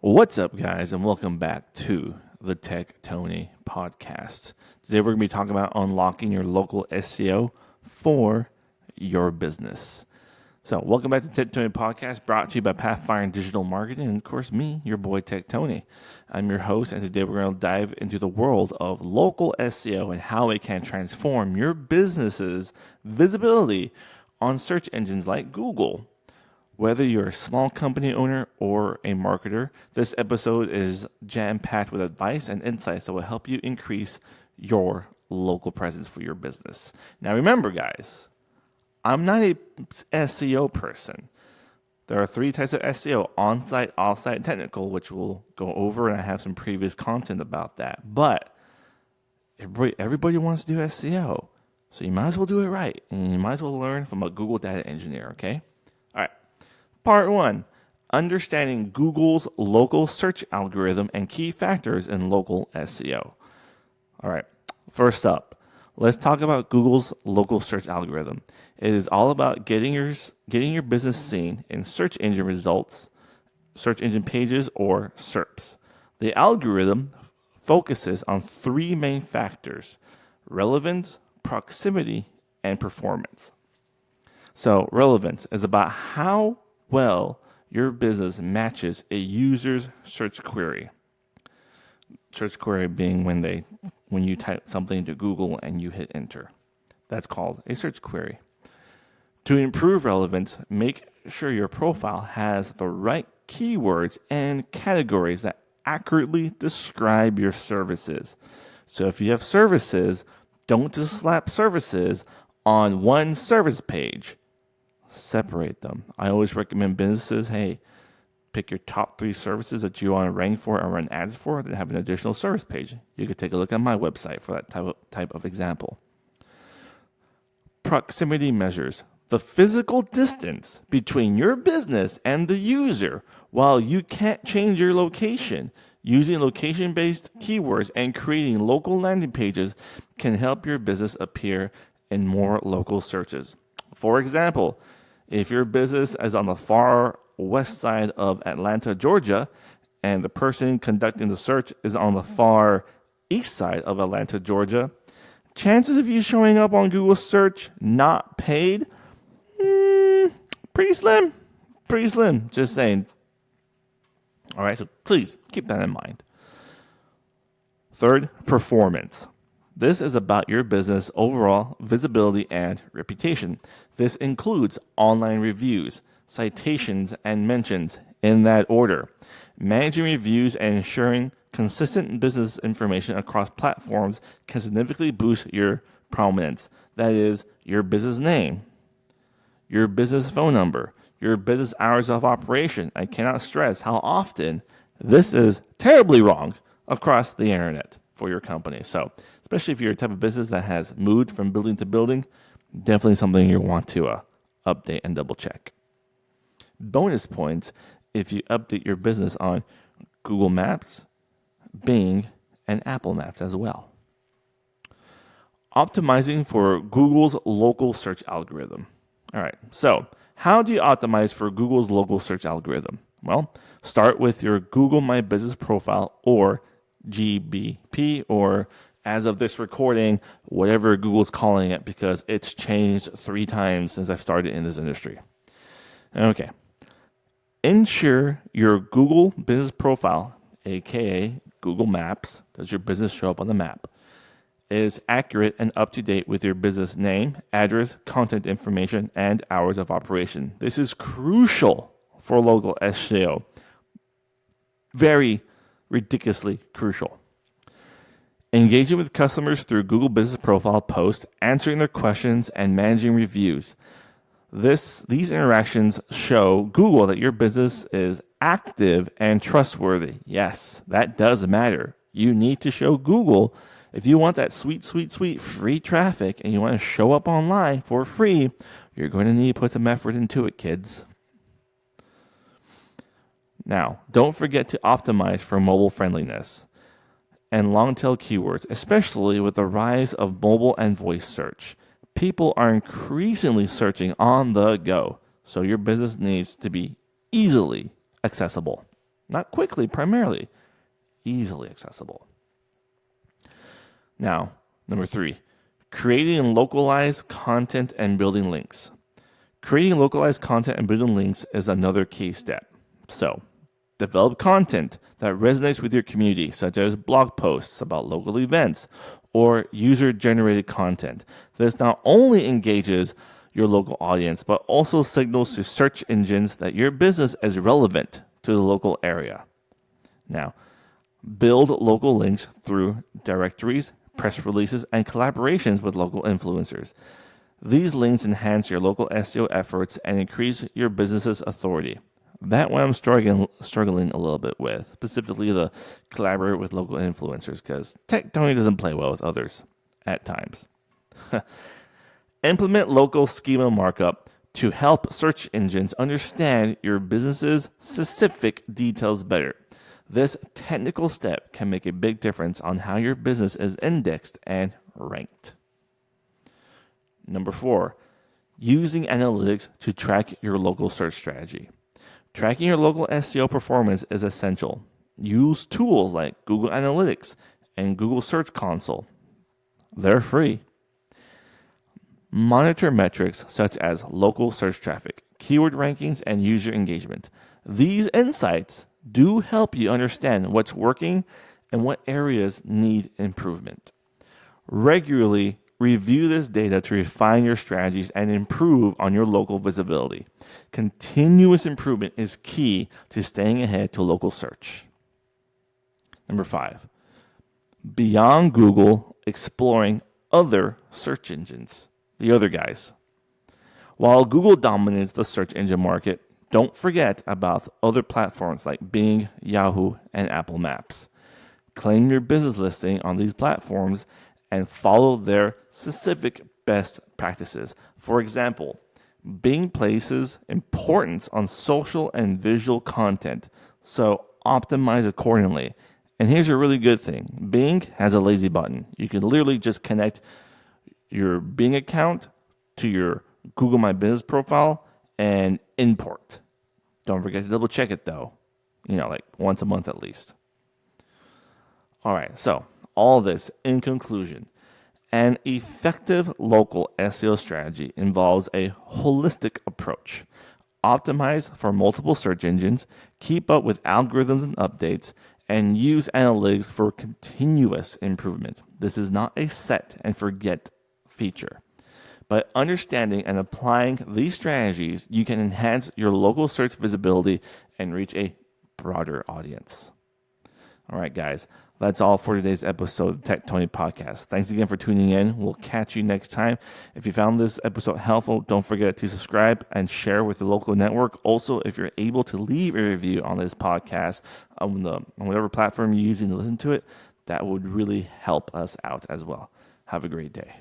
What's up, guys, and welcome back to the Tec Tony podcast. Today, we're going to be talking about unlocking your local SEO for your business. So, welcome back to the Tec Tony podcast, brought to you by Pathfinder Digital Marketing, and of course, me, your boy Tec Tony. I'm your host, and today we're going to dive into the world of local SEO and how it can transform your business's visibility on search engines like Google. Whether you're a small company owner or a marketer, this episode is jam-packed with advice and insights that will help you increase your local presence for your business. Now remember, guys, I'm not a SEO person. There are three types of SEO: on-site, off-site, and technical, which we'll go over, and I have some previous content about that. But everybody wants to do SEO, so you might as well do it right, and you might as well learn from a Google data engineer, okay? All right. Part 1, understanding Google's local search algorithm and key factors in local SEO. All right, first up, let's talk about Google's local search algorithm. It is all about getting your business seen in search engine results, search engine pages, or SERPs. The algorithm focuses on three main factors: relevance, proximity, and performance. So relevance is about how well your business matches a user's search query. Search query being when you type something into Google and you hit enter. That's called a search query. To improve relevance, make sure your profile has the right keywords and categories that accurately describe your services. So if you have services, don't just slap services on one service page. Separate them. I always recommend businesses, hey, pick your top 3 services that you want to rank for and run ads for, then have an additional service page. You could take a look at my website for that type of example. Proximity measures the physical distance between your business and the user while you can't change your location. Using location-based keywords and creating local landing pages can help your business appear in more local searches. For example, if your business is on the far west side of Atlanta, Georgia, and the person conducting the search is on the far east side of Atlanta, Georgia, chances of you showing up on Google search not paid, pretty slim. Pretty slim, just saying. All right, so please keep that in mind. Third, performance. This is about your business overall visibility and reputation. This includes online reviews, citations, and mentions in that order. Managing reviews and ensuring consistent business information across platforms can significantly boost your prominence. That is, your business name, your business phone number, your business hours of operation. I cannot stress how often this is terribly wrong across the internet for your company. So, especially if you're a type of business that has moved from building to building, definitely something you want to update and double check. Bonus points if you update your business on Google Maps, Bing, and Apple Maps as well. Optimizing for Google's local search algorithm. All right, so how do you optimize for Google's local search algorithm? Well, start with your Google My Business profile, or GBP, or as of this recording, whatever Google's calling it, because it's changed 3 times since I've started in this industry. Okay. Ensure your Google business profile, aka Google Maps, does your business show up on the map, is accurate and up to date with your business name, address, contact information, and hours of operation. This is crucial for local SEO. Very ridiculously crucial. Engaging with customers through Google Business Profile posts, answering their questions, and managing reviews. These interactions show Google that your business is active and trustworthy. Yes, that does matter. You need to show Google, if you want that sweet free traffic and you want to show up online for free, you're going to need to put some effort into it, kids. Now, don't forget to optimize for mobile friendliness and long-tail keywords, especially with the rise of mobile and voice search. People are increasingly searching on the go, so your business needs to be easily accessible. Not quickly, primarily. Easily accessible. Now, number 3, creating localized content and building links. Creating localized content and building links is another key step. So, develop content that resonates with your community, such as blog posts about local events or user-generated content. This not only engages your local audience, but also signals to search engines that your business is relevant to the local area. Now, build local links through directories, press releases, and collaborations with local influencers. These links enhance your local SEO efforts and increase your business's authority. That one I'm struggling a little bit with, specifically the collaborate with local influencers, because Tec Tony doesn't play well with others at times. Implement local schema markup to help search engines understand your business's specific details better. This technical step can make a big difference on how your business is indexed and ranked. Number 4, using analytics to track your local search strategy. Tracking your local SEO performance is essential. Use tools like Google Analytics and Google Search Console. They're free. Monitor metrics such as local search traffic, keyword rankings, and user engagement. These insights do help you understand what's working and what areas need improvement. Regularly review this data to refine your strategies and improve on your local visibility. Continuous improvement is key to staying ahead to local search. Number 5, beyond Google, exploring other search engines, the other guys. While Google dominates the search engine market, don't forget about other platforms like Bing, Yahoo, and Apple Maps. Claim your business listing on these platforms and follow their specific best practices. For example, Bing places importance on social and visual content, so optimize accordingly. And here's a really good thing. Bing has a lazy button. You can literally just connect your Bing account to your Google My Business profile and import. Don't forget to double check it though, like once a month at least. All right, so all this in conclusion, an effective local SEO strategy involves a holistic approach. Optimize for multiple search engines, keep up with algorithms and updates, and use analytics for continuous improvement. This is not a set and forget feature. By understanding and applying these strategies, you can enhance your local search visibility and reach a broader audience. All right, guys, that's all for today's episode of the Tec Tony podcast. Thanks again for tuning in. We'll catch you next time. If you found this episode helpful, don't forget to subscribe and share with the local network. Also, if you're able to leave a review on this podcast on whatever platform you're using to listen to it, that would really help us out as well. Have a great day.